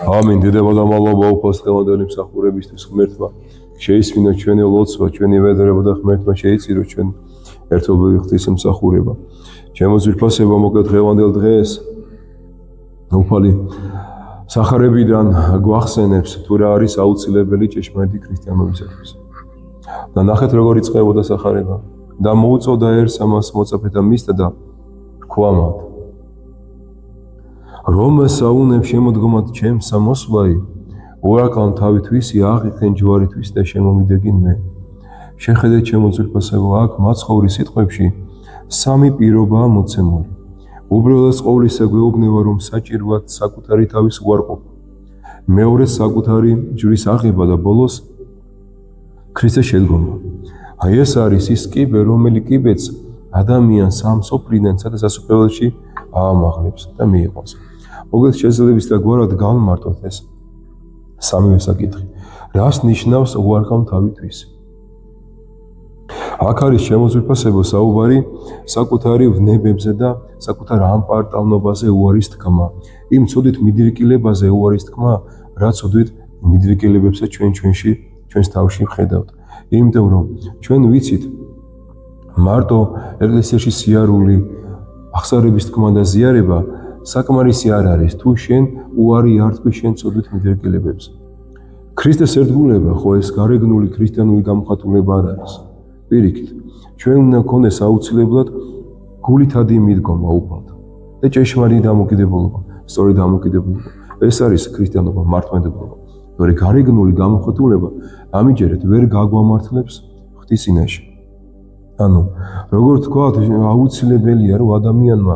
ამინ. დედა და მადლობა უფალს დღევანდელი მსახურებისთვის ღმერთმა. შეისმინო ჩვენი ლოცვა, ჩვენი ვედრება და ღმერთმა შეიწირო ჩვენ ერთობლივი ღვთის მსახურება. ჩემო ძვირფასება მოკლედ დღევანდელ დღეს უფალი სახარებიდან გვახსენებს თუ რა არის აუცილებელი ჭეშმარიტი ქრისტიანობისათვის. და ნახეთ როგორ იწყებოდა სახარება და მოუწოდა ერთს ამას მოწაფეთა მისთა და თქვა მათ რომ საუნებ შემოდგომად ჩემს სამოსვლაი ორაკალ თავითვისი აღიქენ ჯვარისთვის და შემომიდეგინ მე. შეხედეთ ჩემო ძვირფასებო, აქ მაცხოვრის სიტყვებში სამი პირობაა მოცემული. უბრალოდ ყოვლისა გვეუბნება რომ საჭიროა საკუთარი თავის უარყოფა. მეორე საკუთარი ჯვრის აღება და ბოლოს ქრისტეს შედგომა. აი ეს არის ის კიბე, რომელი კიბეც ადამიანს ამ სოფლიდან სადა სასופველში აამაღლებს და მიიყვანს. მოგეთ შეძლებს და გვარად გავმარტოთ ეს სამივე საკითხი. რას ნიშნავს უარყავ თავისთვის? აქ არის ჩემო ძვირფასებო საუბარი საკუთარი ვნებებზე და საკუთარ ამპარტავნობაზე უარის თქმა. იმ ცუდით მიდრიკილებაზე უარის თქმა, რაც ცუდით მიდრიკილებებზე ჩვენს თავში ვხედავთ. იმიტომ რომ ჩვენ ვიცით მარტო ეკლესიაში სიარული, აღსარების თქმა და ზიარება საკმარისი არ არის თუ შენ უარი არ თქვი შენ ცუდით მიდრეკილებებზე. ქრისტეს ერთგულება ხო ეს გარეგნული ქრისტიანული გამოხატულება არ არის. პირიქით, ჩვენ უნდა გქონდეს აუცილებლად გულითადი მიდგომა უფალთ და ჭეშმარიტი დამოკიდებულება, სწორი დამოკიდებულება. ეს არის ქრისტიანობა, მართლმადიდებლობა. თორე გარეგნული გამოხატულება ამიჯერეთ ვერ გაგვამართლებს ღვთის წინაშე. ანუ როგორც თქვათ, აუცილებელია რომ ადამიანმა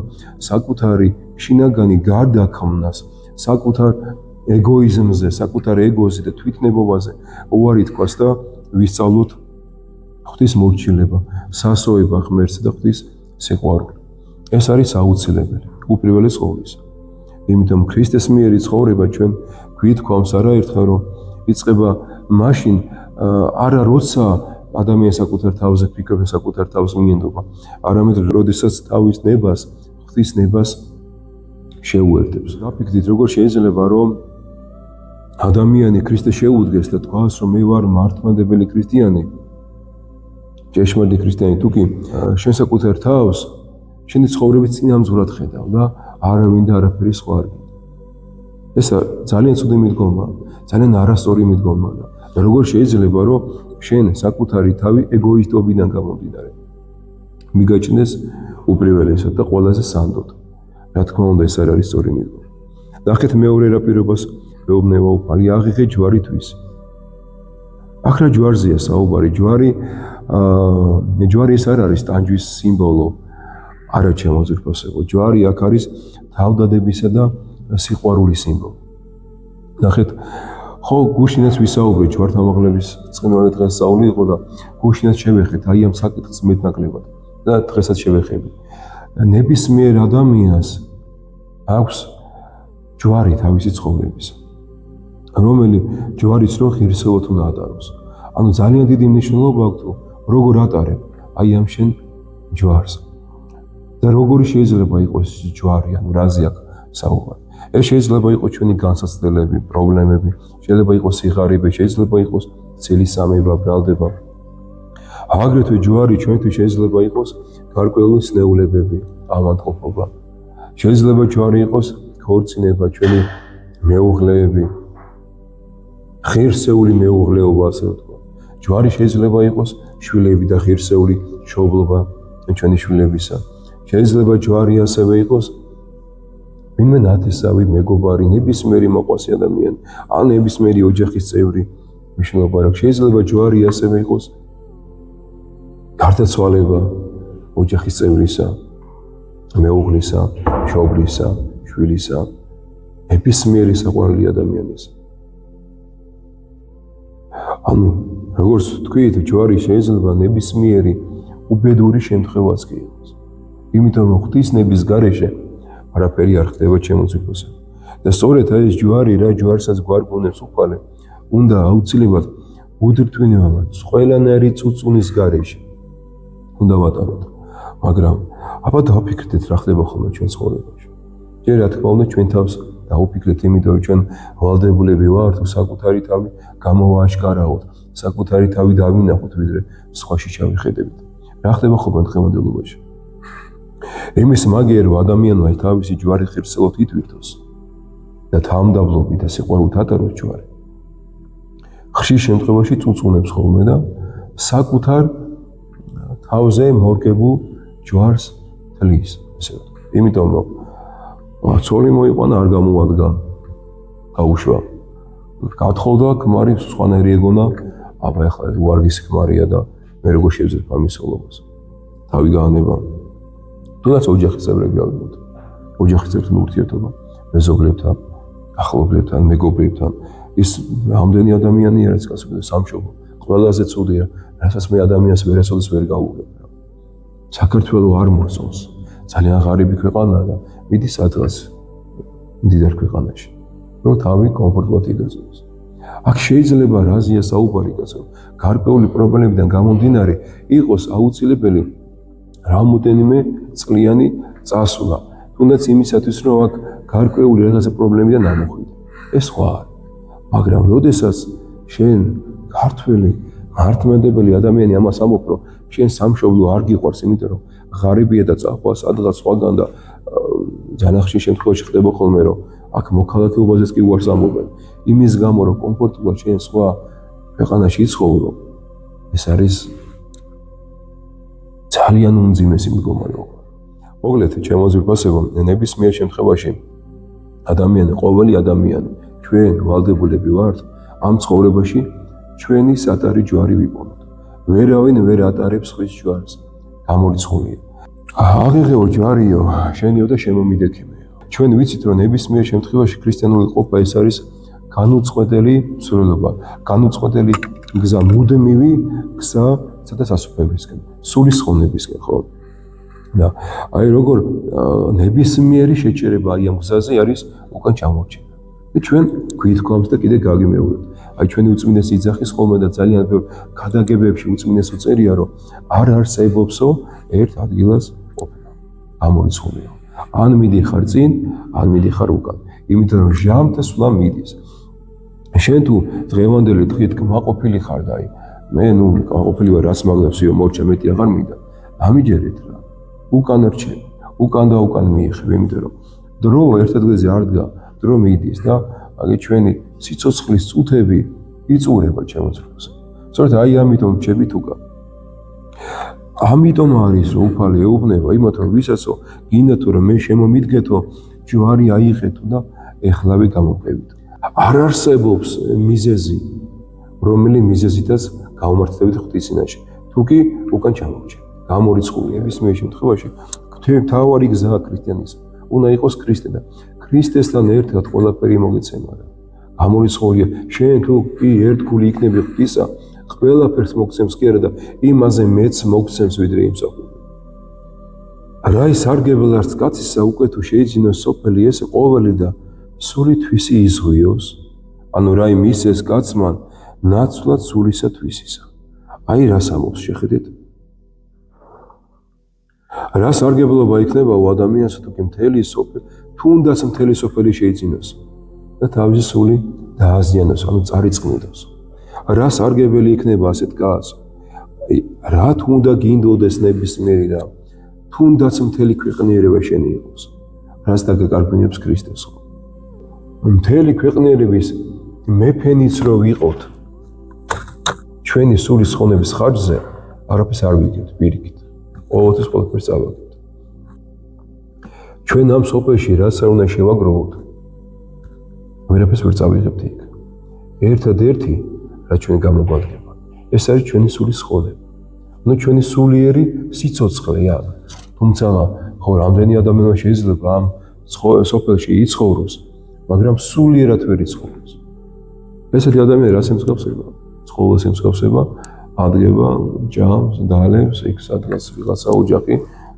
საკუთარი შინაგანი გარდაქმნას, საკუთარ ეგოიზმზე, საკუთარ ეგოზე და თვითნებობაზე უარი თქვას და ვისწავლოთ ღვთის მორჩილება, სასოება ღმერთს და ღვთის სიყვარული. ეს არის აუცილებელი, უპირველეს ყოვლისა. იმიტომ ქრისტეს მიერი ცხოვრება ჩვენ გვითქვამს არაერთხელ რომ იწყება მაშინ არა როცა ადამიანს საკუთარ თავზე ფიქრობს, საკუთარ თავს მიენდობა, არამედ როდესაც თავის ნებას, ღვთის ნებას შეუერთებს. გაფიქრდით, როგორ შეიძლება რომ ადამიანი ქრისტეს შეუდგეს და თქვას, რომ მე ვარ მართლმადიდებელი ქრისტიანი, ჭეშმარიტი ქრისტიანი, თუკი შენ საკუთარ თავს შენი ცხოვრების წინამძღვრად ხედავ და არავინ და არაფერი სხვა არ გინდა. ეს ძალიან ცუდი მიდგომაა, ძალიან არასწორი მიდგომაა. და როგორ შეიძლება რომ შენ საკუთარი თავი ეგოისტობიდან გამომდინარე მიგაჩნდეს უპირველესად და ყველაზე სანდოდ. რა თქმა უნდა, ეს არ არის სწორი მიდგომა. ნახეთ მეორე რა პირობას მეუბნება უფალი, აღიღე ჯვარისთვის. აქ რა ჯვარზეა საუბარი? ჯვარი ეს არ არის ტანჯვის სიმბოლო. არა ჩემო ძვირფასებო, ჯვარი აქ არის თავდადებისა და სიყვარულის სიმბოლო. ნახეთ, ხო გუშინაც ვისაუბრე ჯვართამაღლების წინვარდ დღეს საული იყო და გუშინაც შევეხეთ აი ამ საკითხს მეტნაკლებად და დღესაც შევეხები. ნებისმიერ ადამიანს აქვს ჯვარი თავისი ცხოვრების, რომელი ჯვარიც რო ღირსეულად უნდა ატაროს. ანუ ძალიან დიდი მნიშვნელობა აქვს თუ როგორ ატარებ აი ამ შენ ჯვარს. და როგორი შეიძლება იყოს ჯვარი, ანუ რაზე აქვს საუბარი. ეს შეიძლება იყოს ჩვენი განსაცდელები, პრობლემები, შეიძლება იყოს სიღარიბე, შეიძლება იყოს ცილისამება, ბრალდება. აგრეთვე ჯვარი ჩვენთვის შეიძლება იყოს გარკვეული სნეულებები, ავადმყოფობა. შეიძლება ჯვარი იყოს ქორწინება, ჩვენი მეუღლეები, ღირსეული მეუღლეობა, ასე ვთქვა. ჯვარი შეიძლება იყოს შვილები და ღირსეული მშობლობა ჩვენი შვილებისა. შეიძლება ჯვარი ასევე იყოს ვინმე ნათესავი, მეგობარი, ნებისმიერი მოყვასი ადამიანი, ან ნებისმიერი ოჯახის წევრი მნიშვნელობა აქვს. შეიძლება ჯვარი ასევე იყოს გარდაცვალება ოჯახის წევრისა, მეუღლისა, მშობლისა, შვილისა, ნებისმიერი საყვარელი ადამიანის. ანუ როგორც თქვით, ჯვარი შეიძლება ნებისმიერი უბედური შემთხვევაც კი იყოს. იმიტომ რომ ღვთის ნების გარეშე არაფერი არ ხდება ჩემო ძვირფასებო. და სწორედ ეს ჯვარი რა ჯვარსაც გვარგუნებს უფალე, უნდა აუცილებლად უდრთვინებად ყველანაირი წუწუნის გარეშე უნდა ვატაროთ. მაგრამ აბა დავფიქრდეთ რა ხდება ხოლმე ჩვენ ცხოვრებაში. ჯერ რა თქმა უნდა ჩვენ თავს დაუფიქრეთ, იმიტომ რომ ჩვენ ვალდებულები ვართ საკუთარი თავი გამოვააშკარავოთ, საკუთარი თავი დავინახოთ, ვიდრე სხვაში ჩავიხედებით. რა ხდება ხოლმე დღევანდელობაში? იმის მაგიერ რომ ადამიანმა თავისი ჯვარი ხირცელოთ ითვირთოს და თამდაბლობით და სიყვარულით ატაროს ჯვარი. ხშირ შემთხვევაში წუწუნებს ხოლმე და საკუთარ თავზე მორგებულ ჯვარს თლის, ესე ვთქვი. იმიტომ რომ ცოლი მოიყვანა, არ გამოადგა, გაუშვა. გათხოვდა ქმარი, სხვანაირი ეგონა, აბა ეხლა უარგისი ქმარია და მე როგორ შევძებ ამის სოლობას. თავი გაანება. თუნდაც ოჯახის წევრები ავიღოთ. ოჯახის წევრთან ურთიერთობა, მეზობლებთან, ახლობლებთან, მეგობრებთან. ის რამდენი ადამიანია, რაც გასაგებია სამშობლო. ყველაზე ცუდია, რასაც მე ადამიანს ვერასოდეს ვერ გავუღებ. საქართველოს არ მოსწონს. ძალიან ღარიბი ქვეყანაა და მიდის სადღაც მდიდარ ქვეყანაში. რომ თავი კომფორტულად იგრძნოს. აქ შეიძლება რაზეა საუბარი, კაცო, გარკვეული პრობლემებიდან გამომდინარე იყოს აუცილებელი რამოდენიმე წლიანი წასვლა. თუნდაც იმისათვის, რომ აქ გარკვეული რაღაცა პრობლემებიდან ამოხვიდე. ეს სხვა არის. მაგრამ როდესაც შენ ქართველი მართლმადიდებელი ადამიანი ამას ამბობ, რომ შენ სამშობლო არ გიყვარს, იმიტომ რომ ღარიბია და წახვა სადღაც სხვაგან და ძალიან ხშირ შემთხვევაში ხდება ხოლმე, რომ აქ მოქალაქეობაზეც კი უარს ამბობენ. იმის გამო, რომ კომფორტულად შენ სხვა ქვეყანაში იცხოვრო, ეს არის ძალიან უმძიმესი მდგომარეობა. მოკლედ, ჩემო ძვირფასებო, ნებისმიერ შემთხვევაში ადამიანი, ყოველი ადამიანი, ჩვენ ვალდებულები ვართ ამ ცხოვრებაში ჩვენი სატარი ჯვარი ვიპოვოთ. ვერავინ ვერ ატარებს ხვის ჯვარს. გამორიცხულია. აღიღეო ჯვარიო, შენიო და შემომიდექიმეო. ჩვენ ვიცით, რომ ნებისმიერ შემთხვევაში ქრისტიანული ყოფა ეს არის განუწყვეტელი მსვლელობა, განუწყვეტელი გზა, მუდმივი გზა დასასრულებისკენ, სულისხოვნებისკენ, ხო? და აი როგორ ნებისმიერი შეჭერება აი ამ გზაზე არის უკან ჩამორჩენა. და ჩვენ გვითქვამს და კიდე გაგიმეორებთ. აი ჩვენი უწმინდეს იძახის ხოლმე და ძალიან ბევრ ქადაგებებში უწმინდეს უწერია, რომ არ არსებობსო ერთ ადგილას ყოფნა. გამორიცხულია. ან მიდიხარ წინ, ან მიდიხარ უკან. იმიტომ რომ ჟამთა სვლა მიდის. შენ თუ დღევანდელი დღით კმაყოფილი ხარ და აი მე კმაყოფილი ვარ, რაც მაგდასიო მორჩა, მეტი აღარ მინდა. ამიჯერეთ რა. უკან რჩე, უკან და უკან მიიხევ, იმიტომ რომ დრო ერთ ადგილზე არ დგა, დრო მიდის და აი ჩვენი სიცოცხლის წუთები იწურება ჩემო ძროს. სწორედ აი ამიტომ რჩებით უკან. ამიტომ არის რომ უფალი ეუბნება იმათ, რომ ვისაც გინდათ რომ მე შემომიდგეთო, ჯვარი აიღეთო და ეხლავე გამოყევით. არ არსებობს მიზეზი, რომელი მიზეზითაც გავმართლებით ღვთისწინაშე. თუ კი უკან ჩამორჩენ. გამორიცხული ნებისმიერ შემთხვევაში მთავარი გზაა ქრისტიანიზმი. უნდა იყოს ქრისტე და ქრისტესთან ერთად ყველაფერი მოგეცემა და გამორიცხულია. შენ თუ კი ერთგული იქნები ღვთისა, ყველაფერს მოგცემს კი არა და იმაზე მეც მოგცემს ვიდრე იმსახურება. რა ის სარგებლარს კაცისა უკვე თუ შეიძინოს სოფელი ესე ყოველი და სული თვისი იზღვიოს, ანუ რა იმისეს კაცმან ნაცვლად სულისა თვისისა. აი რას ამბობს შეხედეთ. რა სარგებლობა იქნება ადამიანს თუ კი მთელი სოფელი, თუნდაც მთელი სოფელი შეიძინოს და თავისი სული დააზიანოს, ანუ წარიწყნილდოს. რა სარგებელი იქნება ასეთ კაცს? რა თუნდა გინდოდეს ნებისმიერი რა, თუნდაც მთელი ქვეყნიერება შენი იყოს. რას დაგეკარგვინებს ქრისტეს? მთელი ქვეყნიერების მეფენიც რო ვიყოთ, ჩვენი სულის ხონების ხარჯზე არაფერს არ ვიგებთ პირიქით. ყოველთვის ყველაფერს წავაგებთ. ჩვენ ამ სოფელში რაც არ უნდა შევაგროვოთ, ვერაფერს ვერ წავიღებთ იქ. ერთადერთი რა ჩვენ გამოგვადგება, ეს არის ჩვენი სულის ხონება. ანუ ჩვენი სულიერი სიცოცხლეა. თუმცა ხო რამდენი ადამიანი შეიძლება ამ სოფელში იცხოვროს, მაგრამ სულიერად ვერ იცხოვროს. ესეთი ადამიანი რას ემსგავსება? ცხოველს ემსგავსება, ადგება ჯამს, დალევს, იქ სადღაც ვიღაცა ოჯახი,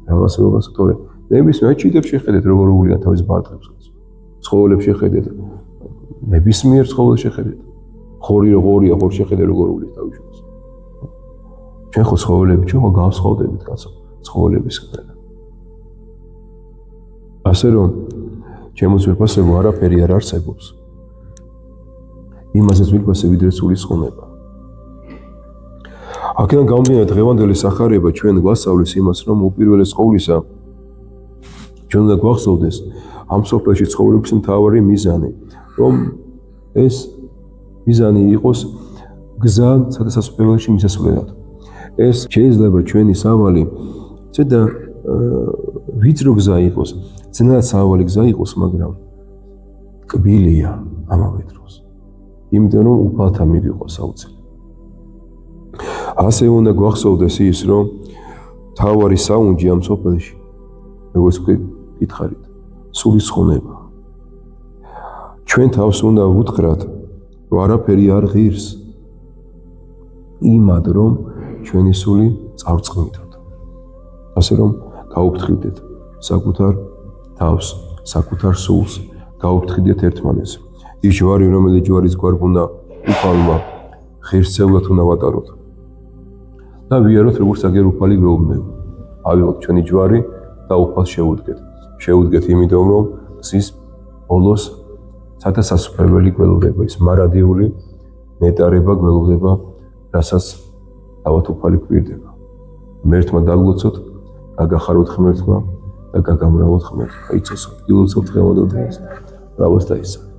რაღაცა თორე ნებისმიერ ჩიტებს შეხედეთ როგორ უვლიან თავის ბარტყებს. ცხოველებს შეხედეთ, ნებისმიერ ცხოველს შეხედეთ. ღორია, ხორ შეხედე როგორ უვლის თავის შულს. ჩვენ ხო ცხოველები, ჩვენ ხო გავსხოვდებით კაცო, ცხოველებისგან. ასე რომ ჩემო ძვირფასებო, არაფერი არ არსებობს. იმაზე ძვირფასი ვიდრე სულის ხონება. აქედან გამომდინარე დღევანდელი სახარება ჩვენ გვასწავლის იმას, რომ უპირველეს ყოვლისა ჩვენ უნდა გვახსოვდეს ამ სოფელში ცხოვრების მთავარი მიზანი, რომ ეს მიზანი იყოს გზა სადასასწრებელში მისასვლელად. ეს შეიძლება ჩვენი სავალი ზედა ვიწრო გზა იყოს, ძნელად სავალი გზა იყოს, მაგრამ კბილია ამავე დროს. იმიტომ რომ უფალთა მივიყვას აუცილებლად. ასე უნდა გვახსოვდეს ის, რომ თავარი საუნჯი ამ სოფელში, როგორც გითხარით, სულის ხონება. ჩვენ თავს უნდა ვუთხრათ, რომ არაფერი არ ღირს იმად, რომ ჩვენი სული წარწყმიდოთ. ასე რომ გაუფრთხილდეთ საკუთარ თავს, საკუთარ სულს, გაუფრთხილდეთ ერთმანეთს. ის ჯვარი, რომელიც ჯვარის გვარგუნა უფალმა ღირსეულად უნდა ვატაროთ. და ვიაროთ, როგორც აგერ უფალი გვეუბნება. ავიღოთ ჩვენი ჯვარი და უფალს შევუდგეთ. შევუდგეთ იმიტომ, რომ გზის ბოლოს სადასასწრებელი გველოდება, ის მარადიული ნეტარება გველოდება, რასაც თავად უფალი გვირდება. ღმერთმა დაგლოცოთ, გაგახაროთ ღმერთმა და გაგამრავლოთ ღმერთმა. იცოცხლოთ, ილოცოთ დღევანდელ დღეს. ბრავოს და ისა.